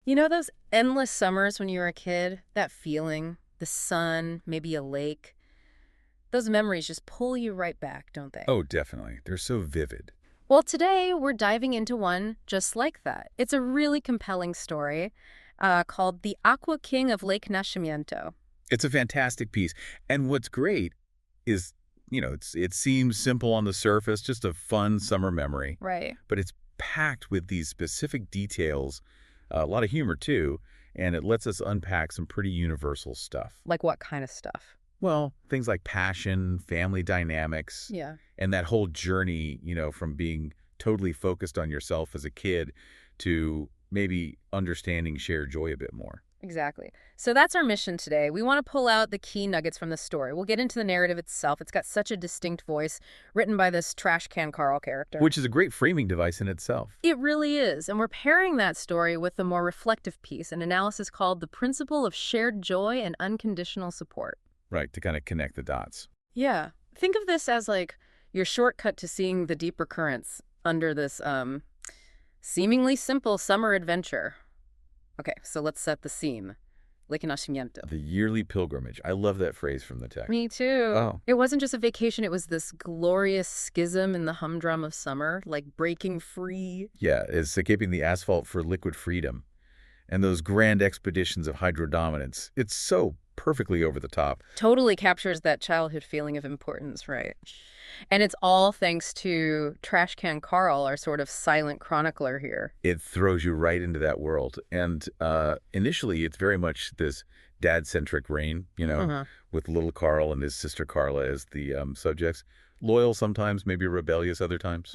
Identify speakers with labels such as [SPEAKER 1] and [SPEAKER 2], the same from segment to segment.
[SPEAKER 1] You know those endless summers when you were a kid? That feeling, the sun, maybe a lake. Those memories just pull you right back, don't they?
[SPEAKER 2] Oh, definitely. They're so vivid.
[SPEAKER 1] Well, today we're diving into one just like that. It's a really compelling story called The Aqua King of Lake Nacimiento.
[SPEAKER 2] It's a fantastic piece. And what's great is, it seems simple on the surface, just a fun summer memory,
[SPEAKER 1] Right.
[SPEAKER 2] but it's packed with these specific details, a lot of humor too, and it lets us unpack some pretty universal stuff.
[SPEAKER 1] Like what kind of stuff?
[SPEAKER 2] Well, things like passion, family dynamics,
[SPEAKER 1] Yeah.
[SPEAKER 2] and that whole journey, from being totally focused on yourself as a kid to maybe understanding shared joy a bit more.
[SPEAKER 1] Exactly. So that's our mission today. We want to pull out the key nuggets from the story. We'll get into the narrative itself. It's got such a distinct voice, written by this trash can Carl character.
[SPEAKER 2] Which is a great framing device in itself.
[SPEAKER 1] It really is. And we're pairing that story with the more reflective piece, an analysis called The Principle of Shared Joy and Unconditional Support.
[SPEAKER 2] Right, to kind of connect the dots.
[SPEAKER 1] Yeah. Think of this as like your shortcut to seeing the deeper currents under this seemingly simple summer adventure. Okay, so let's set the scene. Lake Nacimiento.
[SPEAKER 2] The yearly pilgrimage. I love that phrase from the text.
[SPEAKER 1] Me too.
[SPEAKER 2] Oh.
[SPEAKER 1] It wasn't just a vacation, it was this glorious schism in the humdrum of summer, like breaking free.
[SPEAKER 2] Yeah, it's escaping the asphalt for liquid freedom. And those grand expeditions of hydrodominance. It's so perfectly over the top.
[SPEAKER 1] Totally captures that childhood feeling of importance, right? And it's all thanks to Trash Can Carl, our sort of silent chronicler here.
[SPEAKER 2] It throws you right into that world. And initially, it's very much this dad-centric reign, with little Carl and his sister Carla as the subjects. Loyal sometimes, maybe rebellious other times.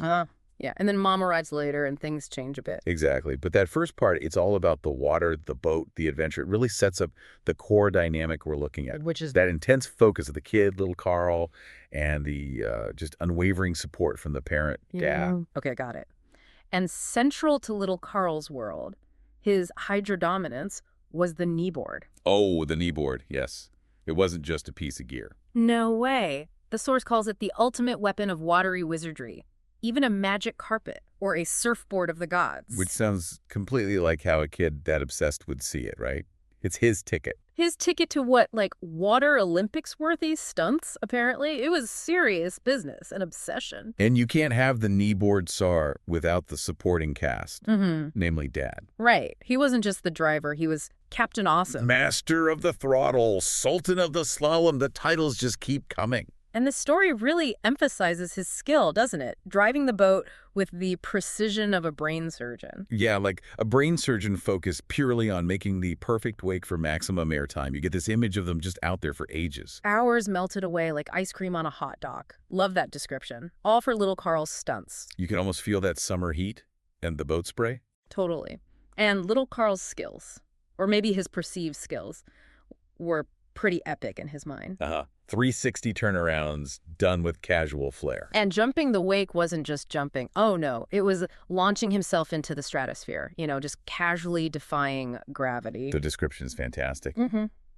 [SPEAKER 1] Yeah, and then Mama arrives later and things change a bit.
[SPEAKER 2] Exactly. But that first part, it's all about the water, the boat, the adventure. It really sets up the core dynamic we're looking at.
[SPEAKER 1] Which is
[SPEAKER 2] that intense focus of the kid, little Carl, and the just unwavering support from the parent, Dad.
[SPEAKER 1] Okay, got it. And central to little Carl's world, his hydrodominance, was the kneeboard.
[SPEAKER 2] Oh, the kneeboard, yes. It wasn't just a piece of gear.
[SPEAKER 1] No way. The source calls it the ultimate weapon of watery wizardry. Even a magic carpet or a surfboard of the gods.
[SPEAKER 2] Which sounds completely like how a kid that obsessed would see it, right? It's his ticket.
[SPEAKER 1] His ticket to what, like Water Olympics-worthy stunts, apparently? It was serious business, an obsession.
[SPEAKER 2] And you can't have the kneeboard Tsar without the supporting cast, namely Dad.
[SPEAKER 1] Right. He wasn't just the driver, he was Captain Awesome.
[SPEAKER 2] Master of the throttle, Sultan of the slalom, the titles just keep coming.
[SPEAKER 1] And the story really emphasizes his skill, doesn't it? Driving the boat with the precision of a brain surgeon.
[SPEAKER 2] Yeah, like a brain surgeon focused purely on making the perfect wake for maximum airtime. You get this image of them just out there for ages.
[SPEAKER 1] Hours melted away like ice cream on a hot dog. Love that description. All for little Carl's stunts.
[SPEAKER 2] You can almost feel that summer heat and the boat spray.
[SPEAKER 1] Totally. And little Carl's skills, or maybe his perceived skills, were pretty epic in his mind.
[SPEAKER 2] 360 turnarounds done with casual flair.
[SPEAKER 1] And jumping the wake wasn't just jumping. Oh, no. It was launching himself into the stratosphere, just casually defying gravity.
[SPEAKER 2] The description is fantastic.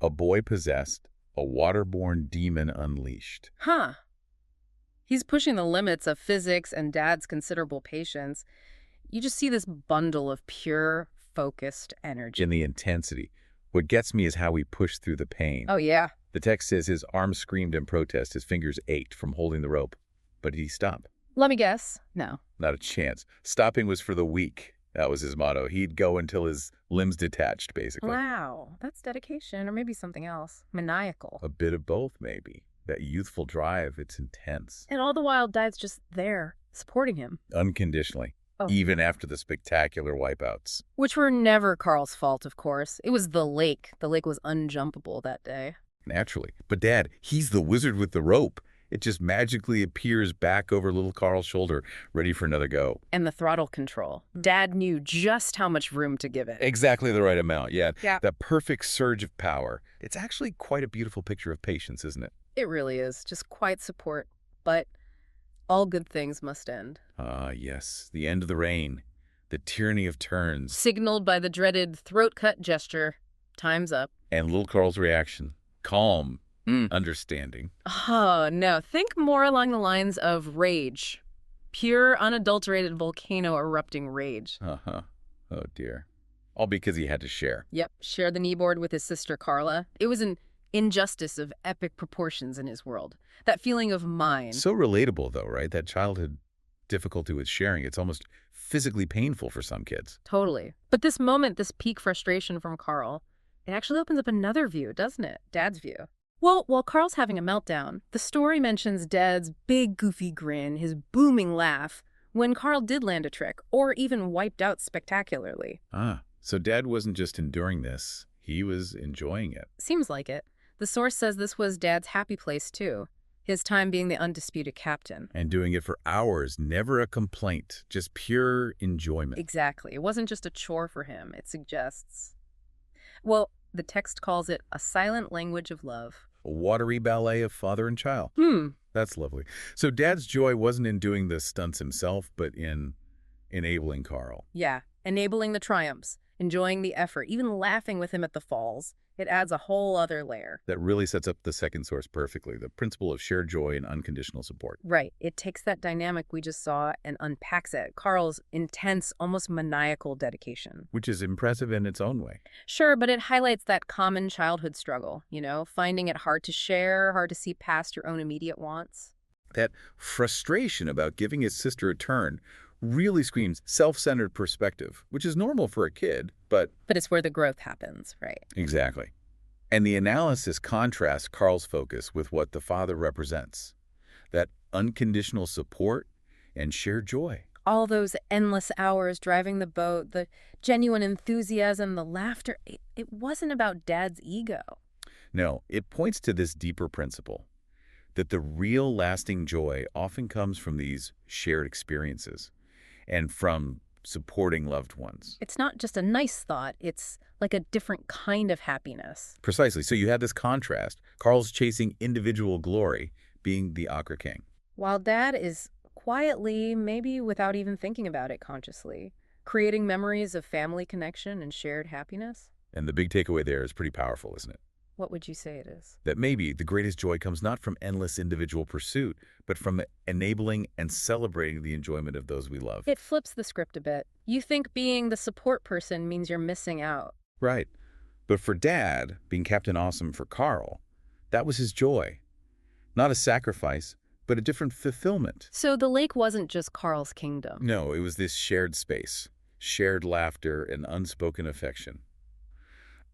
[SPEAKER 2] A boy possessed, a waterborne demon unleashed.
[SPEAKER 1] Huh. He's pushing the limits of physics and Dad's considerable patience. You just see this bundle of pure, focused energy.
[SPEAKER 2] In the intensity. What gets me is how he pushed through the pain.
[SPEAKER 1] Oh, yeah.
[SPEAKER 2] The text says his arms screamed in protest, his fingers ached from holding the rope. But did he stop?
[SPEAKER 1] Let me guess. No.
[SPEAKER 2] Not a chance. Stopping was for the weak. That was his motto. He'd go until his limbs detached, basically.
[SPEAKER 1] Wow. That's dedication, or maybe something else. Maniacal.
[SPEAKER 2] A bit of both, maybe. That youthful drive, it's intense.
[SPEAKER 1] And all the while, Dad's just there, supporting him.
[SPEAKER 2] Unconditionally.
[SPEAKER 1] Oh.
[SPEAKER 2] Even after the spectacular wipeouts.
[SPEAKER 1] Which were never Carl's fault, of course. It was the lake. The lake was unjumpable that day.
[SPEAKER 2] Naturally. But Dad, he's the wizard with the rope. It just magically appears back over little Carl's shoulder, ready for another go.
[SPEAKER 1] And the throttle control. Dad knew just how much room to give it.
[SPEAKER 2] Exactly the right amount, yeah.
[SPEAKER 1] Yeah.
[SPEAKER 2] That perfect surge of power. It's actually quite a beautiful picture of patience, isn't it?
[SPEAKER 1] It really is. Just quiet support. But all good things must end.
[SPEAKER 2] Ah, yes. The end of the reign. The tyranny of turns.
[SPEAKER 1] Signaled by the dreaded throat-cut gesture. Time's up.
[SPEAKER 2] And little Carl's reaction. Calm. Understanding.
[SPEAKER 1] Oh, no. Think more along the lines of rage. Pure, unadulterated volcano erupting rage.
[SPEAKER 2] Oh, dear. All because he had to share.
[SPEAKER 1] Yep, share the kneeboard with his sister Carla. It was an injustice of epic proportions in his world. That feeling of mine.
[SPEAKER 2] So relatable, though, right? That childhood difficulty with sharing. It's almost physically painful for some kids.
[SPEAKER 1] Totally. But this moment, this peak frustration from Carl, it actually opens up another view, doesn't it? Dad's view. Well, while Carl's having a meltdown, the story mentions Dad's big goofy grin, his booming laugh, when Carl did land a trick, or even wiped out spectacularly.
[SPEAKER 2] Ah, so Dad wasn't just enduring this, he was enjoying it.
[SPEAKER 1] Seems like it. The source says this was Dad's happy place, too. His time being the undisputed captain.
[SPEAKER 2] And doing it for hours, never a complaint, just pure enjoyment.
[SPEAKER 1] Exactly. It wasn't just a chore for him, it suggests. Well, the text calls it a silent language of love.
[SPEAKER 2] A watery ballet of father and child. That's lovely. So Dad's joy wasn't in doing the stunts himself, but in enabling Carl.
[SPEAKER 1] Yeah, enabling the triumphs, enjoying the effort, even laughing with him at the falls. It adds a whole other layer.
[SPEAKER 2] That really sets up the second source perfectly, the principle of shared joy and unconditional support.
[SPEAKER 1] Right. It takes that dynamic we just saw and unpacks it. Carl's intense, almost maniacal dedication.
[SPEAKER 2] Which is impressive in its own way.
[SPEAKER 1] Sure, but it highlights that common childhood struggle, finding it hard to share, hard to see past your own immediate wants.
[SPEAKER 2] That frustration about giving his sister a turn really screams self-centered perspective, which is normal for a kid, but...
[SPEAKER 1] But it's where the growth happens, right?
[SPEAKER 2] Exactly. And the analysis contrasts Carl's focus with what the father represents. That unconditional support and shared joy.
[SPEAKER 1] All those endless hours driving the boat, the genuine enthusiasm, the laughter, it wasn't about Dad's ego.
[SPEAKER 2] No, it points to this deeper principle, that the real lasting joy often comes from these shared experiences and from supporting loved ones.
[SPEAKER 1] It's not just a nice thought, it's like a different kind of happiness.
[SPEAKER 2] Precisely. So you had this contrast. Carl's chasing individual glory, being the Aqua King.
[SPEAKER 1] While Dad is quietly, maybe without even thinking about it consciously, creating memories of family connection and shared happiness.
[SPEAKER 2] And the big takeaway there is pretty powerful, isn't it?
[SPEAKER 1] What would you say it is?
[SPEAKER 2] That maybe the greatest joy comes not from endless individual pursuit, but from enabling and celebrating the enjoyment of those we love.
[SPEAKER 1] It flips the script a bit. You think being the support person means you're missing out.
[SPEAKER 2] Right. But for Dad, being Captain Awesome for Carl, that was his joy. Not a sacrifice, but a different fulfillment.
[SPEAKER 1] So the lake wasn't just Carl's kingdom.
[SPEAKER 2] No, it was this shared space, shared laughter and unspoken affection.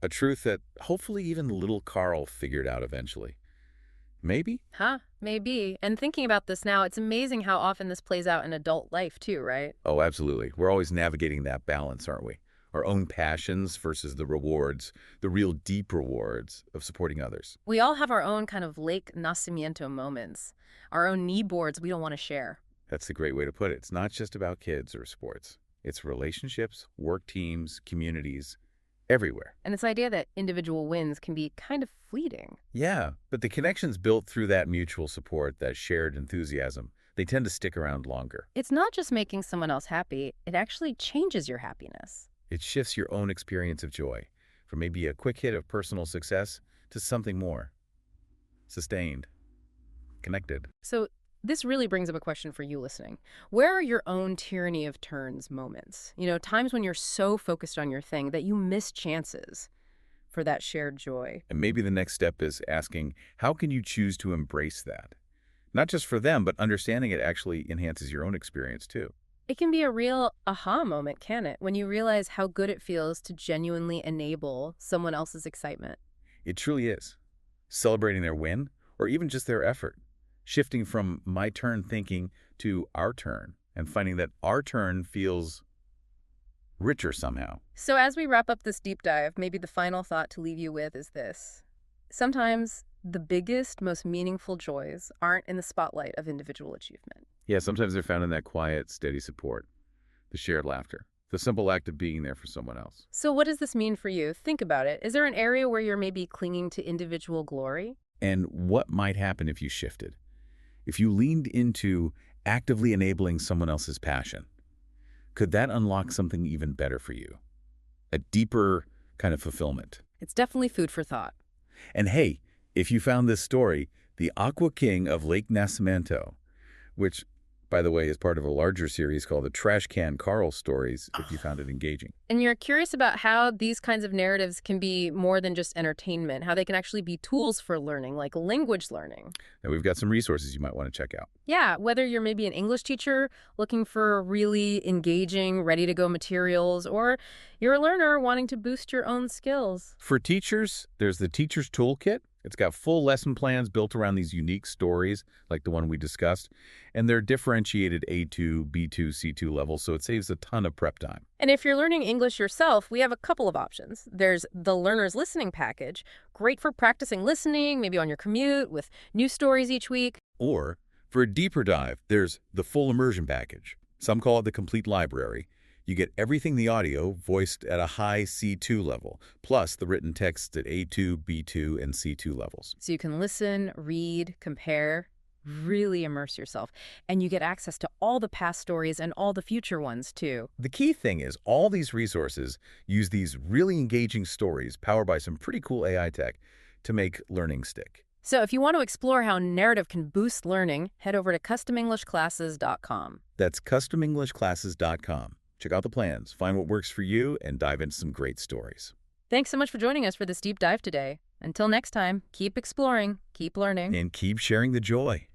[SPEAKER 2] A truth that hopefully even little Carl figured out eventually. Maybe?
[SPEAKER 1] Maybe. And thinking about this now, it's amazing how often this plays out in adult life too, right?
[SPEAKER 2] Oh, absolutely. We're always navigating that balance, aren't we? Our own passions versus the rewards, the real deep rewards of supporting others.
[SPEAKER 1] We all have our own kind of Lake Nacimiento moments, our own kneeboards we don't want to share.
[SPEAKER 2] That's a great way to put it. It's not just about kids or sports. It's relationships, work teams, communities, everywhere.
[SPEAKER 1] And this idea that individual wins can be kind of fleeting.
[SPEAKER 2] Yeah, but the connections built through that mutual support, that shared enthusiasm, they tend to stick around longer.
[SPEAKER 1] It's not just making someone else happy, it actually changes your happiness.
[SPEAKER 2] It shifts your own experience of joy from maybe a quick hit of personal success to something more sustained, connected.
[SPEAKER 1] So this really brings up a question for you listening. Where are your own tyranny of turns moments? Times when you're so focused on your thing that you miss chances for that shared joy.
[SPEAKER 2] And maybe the next step is asking, how can you choose to embrace that? Not just for them, but understanding it actually enhances your own experience too.
[SPEAKER 1] It can be a real aha moment, can it? When you realize how good it feels to genuinely enable someone else's excitement.
[SPEAKER 2] It truly is. Celebrating their win, or even just their effort. Shifting from my turn thinking to our turn, and finding that our turn feels richer somehow.
[SPEAKER 1] So as we wrap up this deep dive, maybe the final thought to leave you with is this. Sometimes the biggest, most meaningful joys aren't in the spotlight of individual achievement.
[SPEAKER 2] Yeah, sometimes they're found in that quiet, steady support, the shared laughter, the simple act of being there for someone else.
[SPEAKER 1] So what does this mean for you? Think about it. Is there an area where you're maybe clinging to individual glory?
[SPEAKER 2] And what might happen if you shifted? If you leaned into actively enabling someone else's passion, could that unlock something even better for you? A deeper kind of fulfillment.
[SPEAKER 1] It's definitely food for thought.
[SPEAKER 2] And hey, if you found this story, the Aqua King of Lake Nacimiento, which, by the way, is part of a larger series called the Trash Can Carl Stories, if you found it engaging.
[SPEAKER 1] And you're curious about how these kinds of narratives can be more than just entertainment, how they can actually be tools for learning, like language learning.
[SPEAKER 2] Now, we've got some resources you might want to check out.
[SPEAKER 1] Yeah, whether you're maybe an English teacher looking for really engaging, ready-to-go materials, or you're a learner wanting to boost your own skills.
[SPEAKER 2] For teachers, there's the Teacher's Toolkit. It's got full lesson plans built around these unique stories, like the one we discussed, and they're differentiated A2, B2, C2 levels, so it saves a ton of prep time.
[SPEAKER 1] And if you're learning English yourself, we have a couple of options. There's the Learner's Listening Package, great for practicing listening, maybe on your commute, with new stories each week.
[SPEAKER 2] Or, for a deeper dive, there's the Full Immersion Package. Some call it the Complete Library. You get everything the audio, voiced at a high C2 level, plus the written text at A2, B2, and C2 levels.
[SPEAKER 1] So you can listen, read, compare, really immerse yourself. And you get access to all the past stories and all the future ones, too.
[SPEAKER 2] The key thing is all these resources use these really engaging stories powered by some pretty cool AI tech to make learning stick.
[SPEAKER 1] So if you want to explore how narrative can boost learning, head over to customenglishclasses.com.
[SPEAKER 2] That's customenglishclasses.com. Check out the plans, find what works for you, and dive into some great stories.
[SPEAKER 1] Thanks so much for joining us for this deep dive today. Until next time, keep exploring, keep learning,
[SPEAKER 2] And keep sharing the joy.